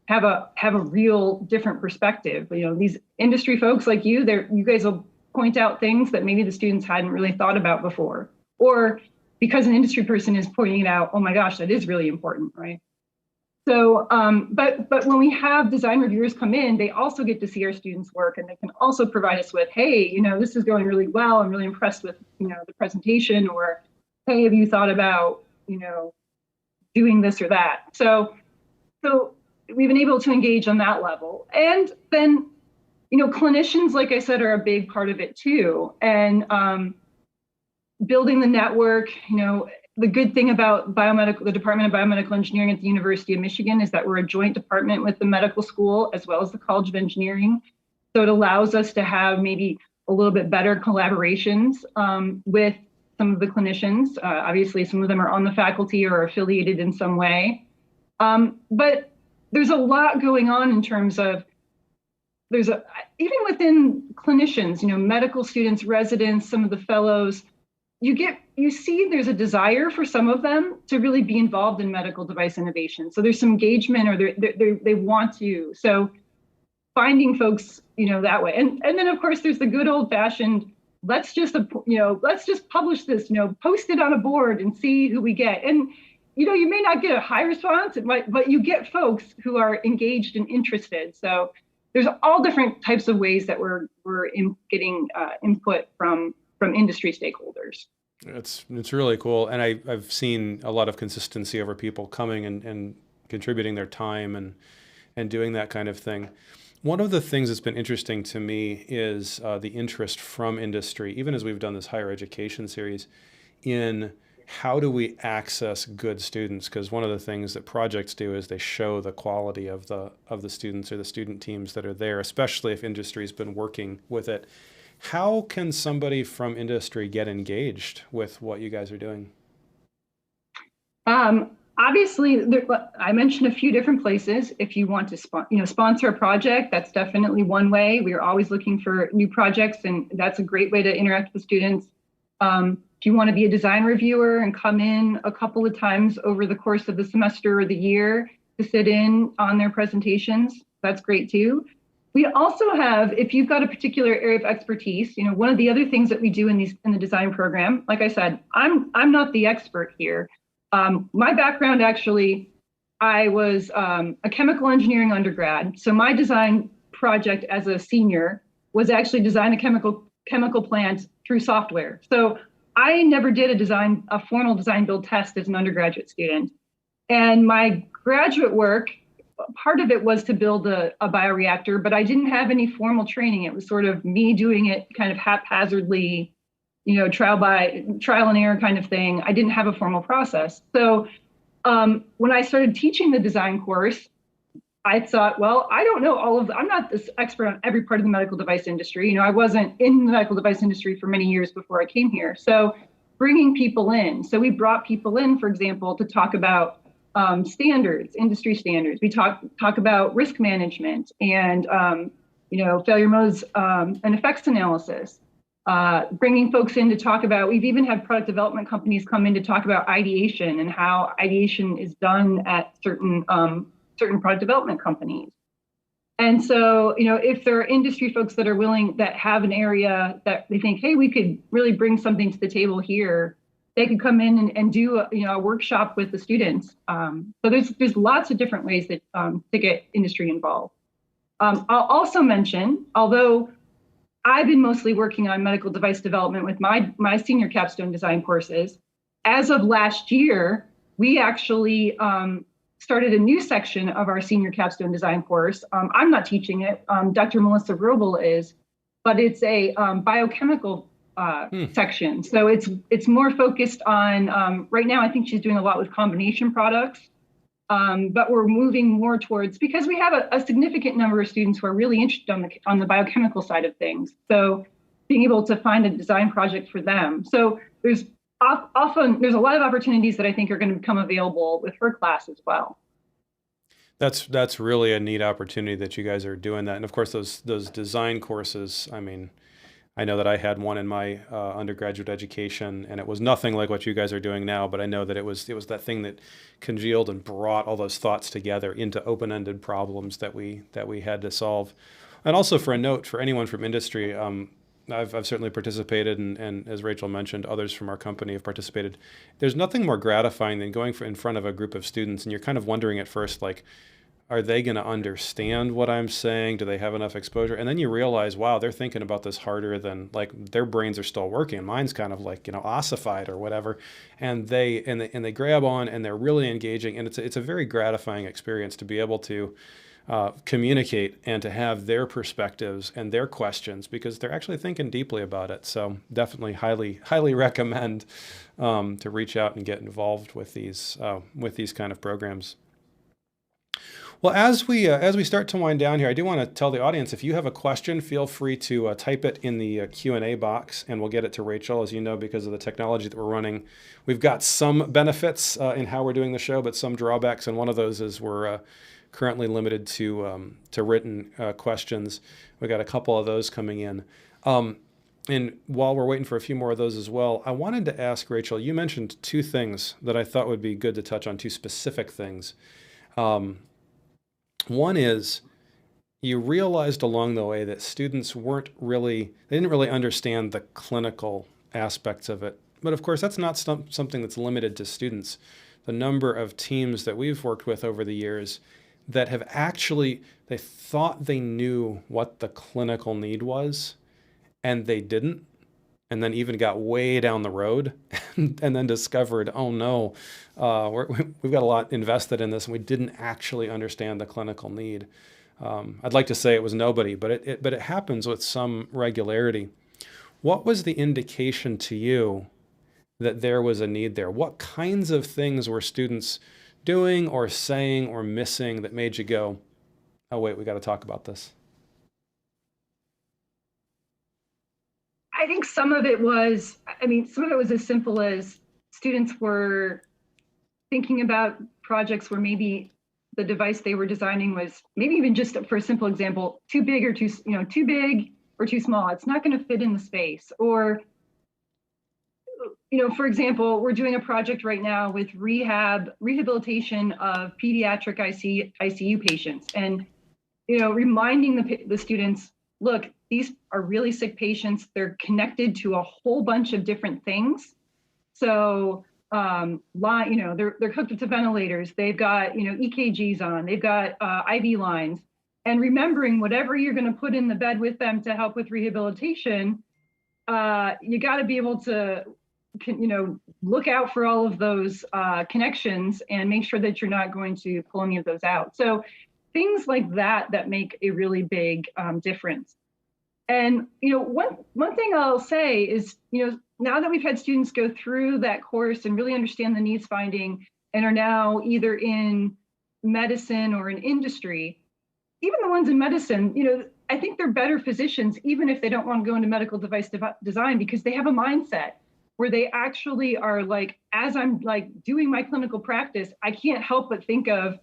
Speaker 2: have a real different perspective. These industry folks like you guys will point out things that maybe the students hadn't really thought about before, or because an industry person is pointing it out, oh my gosh, that is really important, right? But when we have design reviewers come in, they also get to see our students' work, and they can also provide us with, hey, this is going really well. I'm really impressed with, the presentation, or, hey, have you thought about, doing this or that? So we've been able to engage on that level. And then, clinicians, like I said, are a big part of it too. And building the network, the good thing about the Department of Biomedical Engineering at the University of Michigan is that we're a joint department with the medical school as well as the College of Engineering. So it allows us to have maybe a little bit better collaborations with some of the clinicians. Obviously, some of them are on the faculty or affiliated in some way. But there's a lot going on in terms of even within clinicians, medical students, residents, some of the fellows, you see there's a desire for some of them to really be involved in medical device innovation. So there's some engagement, or they want to. So finding folks, that way. And then of course there's the good old fashioned, let's just publish this, post it on a board and see who we get. And you may not get a high response, but you get folks who are engaged and interested. So there's all different types of ways that we're getting input from industry stakeholders.
Speaker 1: It's really cool. And I've seen a lot of consistency over people coming and contributing their time and doing that kind of thing. One of the things that's been interesting to me is the interest from industry, even as we've done this higher education series, in how do we access good students? Because one of the things that projects do is they show the quality of the students or the student teams that are there, especially if industry's been working with it. How can somebody from industry get engaged with what you guys are doing?
Speaker 2: Obviously, I mentioned a few different places. If you want to sponsor a project, that's definitely one way. We are always looking for new projects, and that's a great way to interact with students. If you want to be a design reviewer and come in a couple of times over the course of the semester or the year to sit in on their presentations, that's great too. We also have, if you've got a particular area of expertise, one of the other things that we do in the design program, like I said, I'm not the expert here. My background, actually, I was a chemical engineering undergrad. So my design project as a senior was actually design a chemical plant through software. So I never did a formal design build test as an undergraduate student. And my graduate work, part of it was to build a bioreactor, but I didn't have any formal training. It was sort of me doing it kind of haphazardly, trial and error kind of thing. I didn't have a formal process. So when I started teaching the design course, I thought, well, I don't know I'm not this expert on every part of the medical device industry. I wasn't in the medical device industry for many years before I came here. So bringing people in. So we brought people in, for example, to talk about standards, industry standards. We talk about risk management and, failure modes and effects analysis. Bringing folks in to talk about, we've even had product development companies come in to talk about ideation and how ideation is done at certain product development companies. And so, if there are industry folks that are willing, that have an area that they think, hey, we could really bring something to the table here, they could come in and do a workshop with the students. So there's lots of different ways that to get industry involved. I'll also mention, although I've been mostly working on medical device development with my senior capstone design courses, as of last year, we actually started a new section of our senior capstone design course. I'm not teaching it. Dr. Melissa Robel is, but it's a biochemical section. So it's more focused on, right now, I think she's doing a lot with combination products, but we're moving more towards, because we have a significant number of students who are really interested on the biochemical side of things. So being able to find a design project for them. So there's often a lot of opportunities that I think are going to become available with her class as well.
Speaker 1: That's really a neat opportunity that you guys are doing that. And of course, those design courses, I mean, I know that I had one in my undergraduate education, and it was nothing like what you guys are doing now, but I know that it was that thing that congealed and brought all those thoughts together into open-ended problems that we had to solve. And also, for a note for anyone from industry, I've certainly participated, and as Rachel mentioned, others from our company have participated. There's nothing more gratifying than going in front of a group of students, and you're kind of wondering at first, like, are they going to understand what I'm saying? Do they have enough exposure? And then you realize, wow, they're thinking about this harder than, like, their brains are still working. Mine's kind of like, ossified or whatever. And they grab on, and they're really engaging. And it's a very gratifying experience to be able to communicate and to have their perspectives and their questions, because they're actually thinking deeply about it. So definitely highly recommend to reach out and get involved with these kind of programs. Well, as we start to wind down here, I do want to tell the audience, if you have a question, feel free to type it in the Q&A box, and we'll get it to Rachel. As you know, because of the technology that we're running, we've got some benefits in how we're doing the show, but some drawbacks, and one of those is we're currently limited to written questions. We got a couple of those coming in. And while we're waiting for a few more of those as well, I wanted to ask Rachel, you mentioned two things that I thought would be good to touch on, two specific things. One is, you realized along the way that students they didn't really understand the clinical aspects of it. But of course, that's not something that's limited to students. The number of teams that we've worked with over the years that have they thought they knew what the clinical need was, and they didn't, and then even got way down the road and then discovered, oh no, we've got a lot invested in this and we didn't actually understand the clinical need. I'd like to say it was nobody, but it happens with some regularity. What was the indication to you that there was a need there? What kinds of things were students doing or saying or missing that made you go, oh wait, we got to talk about this?
Speaker 2: I think some of it was as simple as students were thinking about projects where maybe the device they were designing was, maybe even just for a simple example, too big or too big or too small. It's not going to fit in the space. Or, for example, we're doing a project right now with rehabilitation of pediatric ICU patients, and reminding the students, look, these are really sick patients. They're connected to a whole bunch of different things. So, they're hooked up to ventilators. They've got, EKGs on. They've got IV lines. And remembering whatever you're going to put in the bed with them to help with rehabilitation, you got to be able to, look out for all of those connections and make sure that you're not going to pull any of those out. So things like that make a really big difference. And, one thing I'll say is, now that we've had students go through that course and really understand the needs finding and are now either in medicine or in industry, even the ones in medicine, I think they're better physicians, even if they don't want to go into medical device design, because they have a mindset where they actually are like, as I'm like doing my clinical practice, I can't help but think of,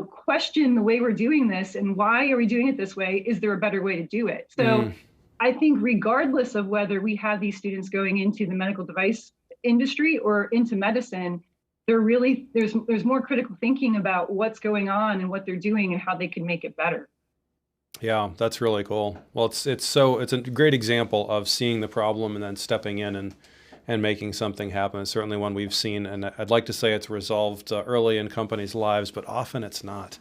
Speaker 2: question the way we're doing this and why are we doing it this way? Is there a better way to do it? So I think regardless of whether we have these students going into the medical device industry or into medicine, there's more critical thinking about what's going on and what they're doing and how they can make it better.
Speaker 1: Yeah, that's really cool. Well, it's a great example of seeing the problem and then stepping in and making something happen. It's certainly one we've seen, and I'd like to say it's resolved early in companies' lives, but often it's not.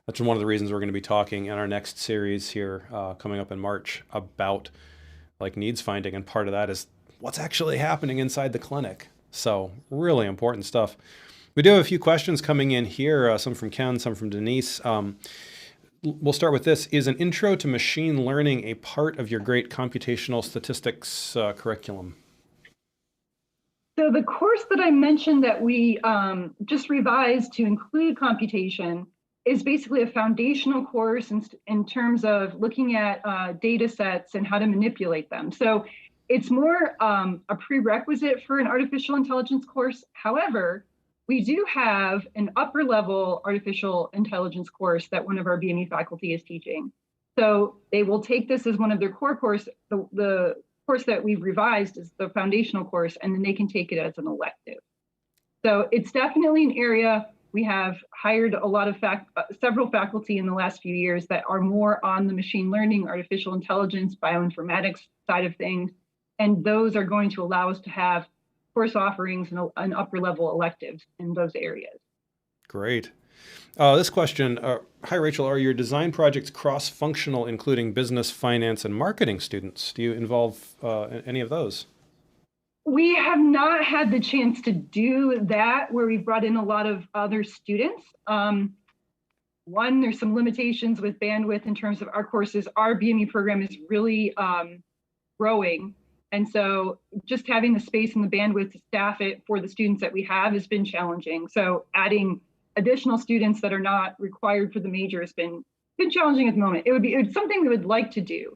Speaker 1: That's one of the reasons we're going to be talking in our next series here coming up in March about like needs finding, and part of that is what's actually happening inside the clinic. So really important stuff. We do have a few questions coming in here, some from Ken, some from Denise. We'll start with this. Is an intro to machine learning a part of your great computational statistics curriculum?
Speaker 2: So the course that I mentioned that we just revised to include computation is basically a foundational course in terms of looking at data sets and how to manipulate them. So it's more a prerequisite for an artificial intelligence course. However, we do have an upper level artificial intelligence course that one of our BME faculty is teaching. So they will take this as one of their core course. The course that we've revised is the foundational course, and then they can take it as an elective. So it's definitely an area We have hired a lot of several faculty in the last few years that are more on the machine learning, artificial intelligence, bioinformatics side of things. And those are going to allow us to have course offerings and upper level electives in those areas.
Speaker 1: Great. This question, hi Rachel, are your design projects cross-functional, including business, finance, and marketing students? Do you involve any of those?
Speaker 2: We have not had the chance to do that where we've brought in a lot of other students. One, there's some limitations with bandwidth in terms of our courses. Our BME program is really growing. And so just having the space and the bandwidth to staff it for the students that we have has been challenging. So adding additional students that are not required for the major has been challenging at the moment. It's something we would like to do.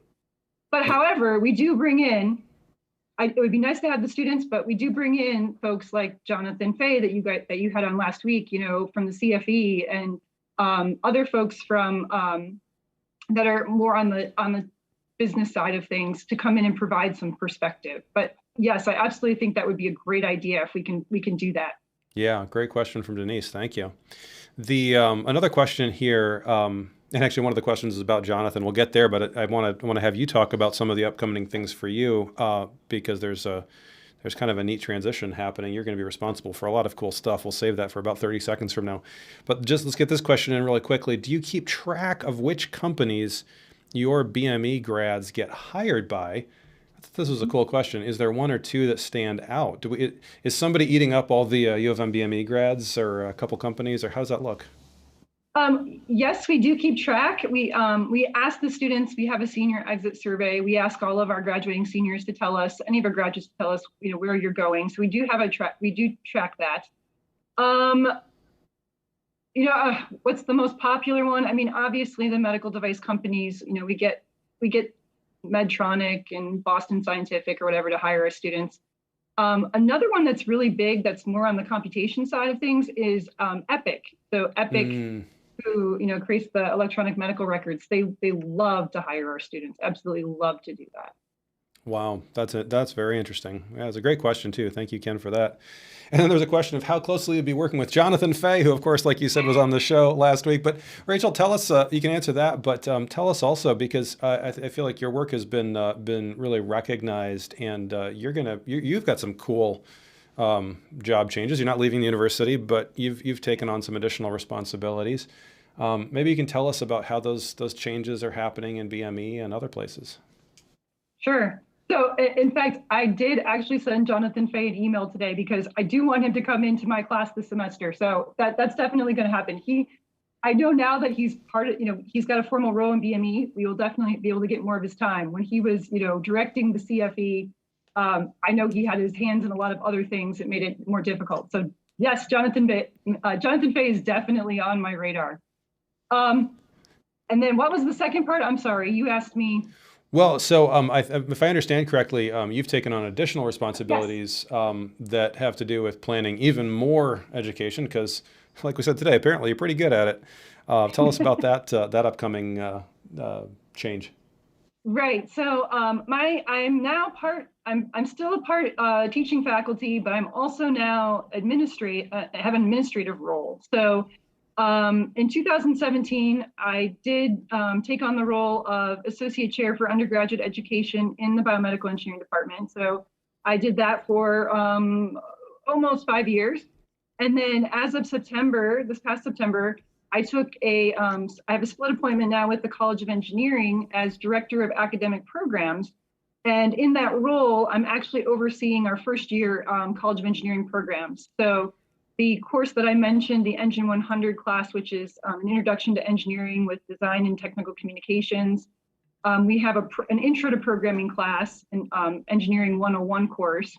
Speaker 2: But however, we do bring in, it would be nice to have the students, but we do bring in folks like Jonathan Fay that you had on last week, from the CFE, and other folks from that are more on the business side of things to come in and provide some perspective. But yes, I absolutely think that would be a great idea if we can do that.
Speaker 1: Yeah, great question from Denise. Thank you. The another question here, and actually one of the questions is about Jonathan. We'll get there, but I want to have you talk about some of the upcoming things for you because there's kind of a neat transition happening. You're going to be responsible for a lot of cool stuff. We'll save that for about 30 seconds from now. But just let's get this question in really quickly. Do you keep track of which companies your BME grads get hired by? This was a cool question. Is there one or two that stand out? Is somebody eating up all the U of M BME grads, or a couple companies, or how does that look?
Speaker 2: Yes, we do keep track. We ask the students. We have a senior exit survey. We ask all of our graduating seniors to tell us, any of our graduates to tell us, where you're going. So we do have we do track that. What's the most popular one? I mean, obviously the medical device companies. We get Medtronic and Boston Scientific or whatever to hire our students. Another one that's really big, that's more on the computation side of things, is Epic. So Epic, who creates the electronic medical records, they love to hire our students. Absolutely love to do that.
Speaker 1: Wow, that's very interesting. Yeah, it's a great question too. Thank you, Ken, for that. And then there's a question of how closely you'd be working with Jonathan Fay, who, of course, like you said, was on the show last week. But Rachel, tell us. You can answer that, but tell us also, because I feel like your work has been really recognized, and you've got some cool job changes. You're not leaving the university, but you've taken on some additional responsibilities. Maybe you can tell us about how those changes are happening in BME and other places.
Speaker 2: Sure. So in fact, I did actually send Jonathan Fay an email today because I do want him to come into my class this semester. So that's definitely going to happen. I know now that he's part of, he's got a formal role in BME. We will definitely be able to get more of his time. When he was, directing the CFE, I know he had his hands in a lot of other things that made it more difficult. So yes, Jonathan Fay is definitely on my radar. And then what was the second part? I'm sorry, you asked me.
Speaker 1: Well, so if I understand correctly, you've taken on additional responsibilities that have to do with planning even more education, because, like we said today, apparently you're pretty good at it. Tell us about that upcoming change. Right.
Speaker 2: So I'm still a part teaching faculty, but I'm also now have an administrative role. So in 2017, I did take on the role of Associate Chair for Undergraduate Education in the Biomedical Engineering Department. So I did that for almost 5 years. And then as of this past September, I have a split appointment now with the College of Engineering as Director of Academic Programs. And in that role, I'm actually overseeing our first year College of Engineering programs. So the course that I mentioned, the Engine 100 class, which is an introduction to engineering with design and technical communications. We have an intro to programming class, an Engineering 101 course,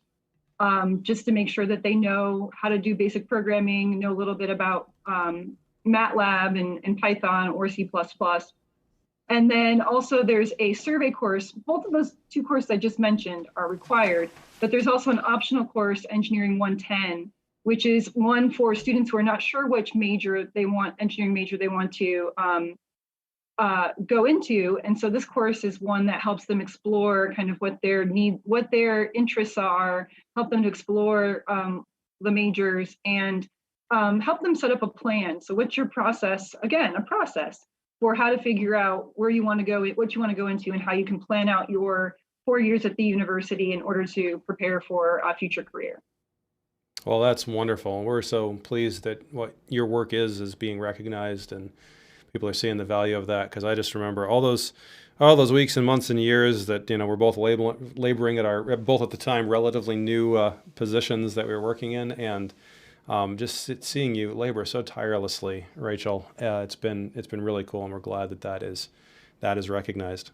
Speaker 2: just to make sure that they know how to do basic programming, know a little bit about MATLAB and Python or C++. And then also there's a survey course. Both of those two courses I just mentioned are required, but there's also an optional course, Engineering 110, which is one for students who are not sure which engineering major they want to go into. And so this course is one that helps them explore kind of what their interests are, help them to explore the majors, and help them set up a plan. So what's your process? Again, a process for how to figure out where you want to go, what you want to go into, and how you can plan out your 4 years at the university in order to prepare for a future career.
Speaker 1: Well, that's wonderful. We're so pleased that what your work is being recognized and people are seeing the value of that. Because I just remember all those weeks and months and years that we're both laboring at our both at the time relatively new positions that we were working in, and just seeing you labor so tirelessly, Rachael. It's been really cool, and we're glad that is recognized.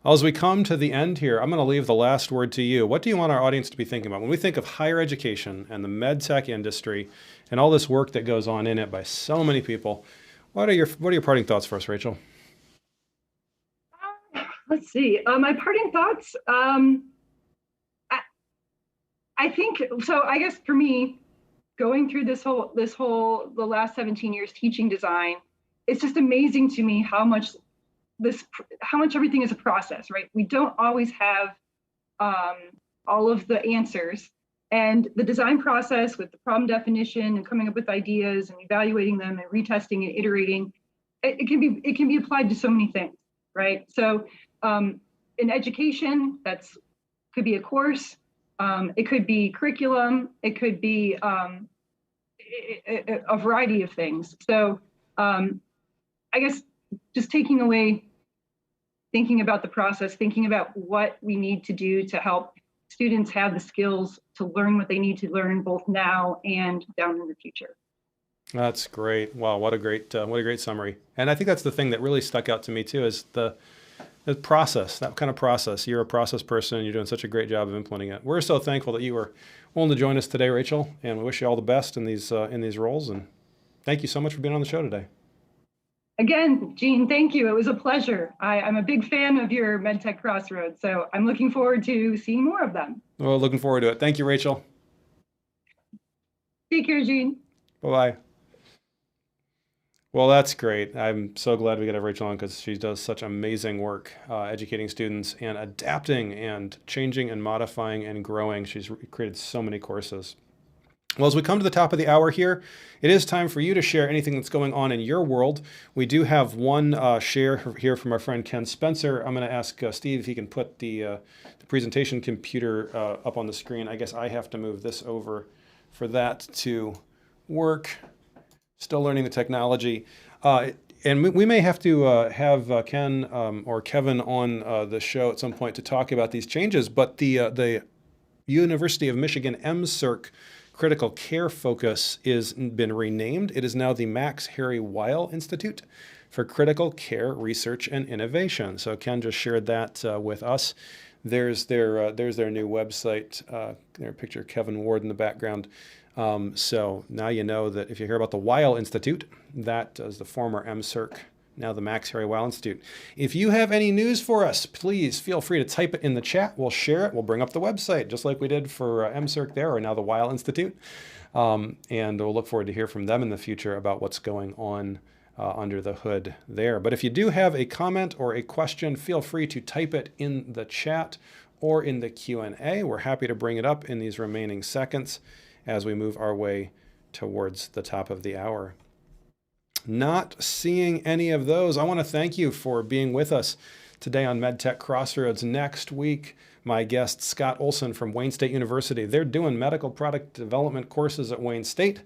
Speaker 1: As we come to the end here, I'm going to leave the last word to you. What do you want our audience to be thinking about when we think of higher education and the MedTech industry and all this work that goes on in it by so many people? What are your parting thoughts for us, Rachael?
Speaker 2: Let's see. My parting thoughts. I think so. I guess for me, going through the last 17 years teaching design, it's just amazing to me how much everything is a process, right? We don't always have all of the answers, and the design process with the problem definition and coming up with ideas and evaluating them and retesting and iterating, it can be applied to so many things, right? So in education, could be a course, it could be curriculum, it could be a variety of things. So I guess just taking away, thinking about the process, thinking about what we need to do to help students have the skills to learn what they need to learn both now and down in the future.
Speaker 1: That's great. Wow, what a great summary. And I think that's the thing that really stuck out to me too, is the process, that kind of process. You're a process person and you're doing such a great job of implementing it. We're so thankful that you were willing to join us today, Rachael, and we wish you all the best in these roles. And thank you so much for being on the show today.
Speaker 2: Again, Gene, thank you. It was a pleasure. I'm a big fan of your MedTech Crossroads, so I'm looking forward to seeing more of them.
Speaker 1: Well, looking forward to it. Thank you, Rachael.
Speaker 2: Take care, Gene.
Speaker 1: Bye-bye. Well, that's great. I'm so glad we got Rachael on because she does such amazing work educating students and adapting and changing and modifying and growing. She's created so many courses. Well, as we come to the top of the hour here, it is time for you to share anything that's going on in your world. We do have one share here from our friend Ken Spencer. I'm going to ask Steve if he can put the presentation computer up on the screen. I guess I have to move this over for that to work. Still learning the technology. And we may have to have Ken or Kevin on the show at some point to talk about these changes, but the University of Michigan MCIRC Critical Care Focus is been renamed. It is now the Max Harry Weil Institute for Critical Care Research and Innovation. So Ken just shared that with us. There's their new website. Their picture, Kevin Ward in the background. So now you know that if you hear about the Weil Institute, that is the former MCIRC, now the Max Harry Weil Institute. If you have any news for us, please feel free to type it in the chat. We'll share it. We'll bring up the website, just like we did for MCIRC there, or now the Weil Institute. And we'll look forward to hear from them in the future about what's going on under the hood there. But if you do have a comment or a question, feel free to type it in the chat or in the Q&A. We're happy to bring it up in these remaining seconds as we move our way towards the top of the hour. Not seeing any of those. I want to thank you for being with us today on MedTech Crossroads. Next week, my guest, Scott Olson from Wayne State University. They're doing medical product development courses at Wayne State,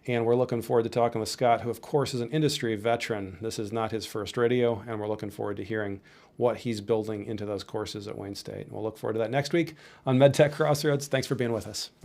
Speaker 1: and we're looking forward to talking with Scott, who, of course, is an industry veteran. This is not his first rodeo, and we're looking forward to hearing what he's building into those courses at Wayne State. We'll look forward to that next week on MedTech Crossroads. Thanks for being with us. Bye-bye.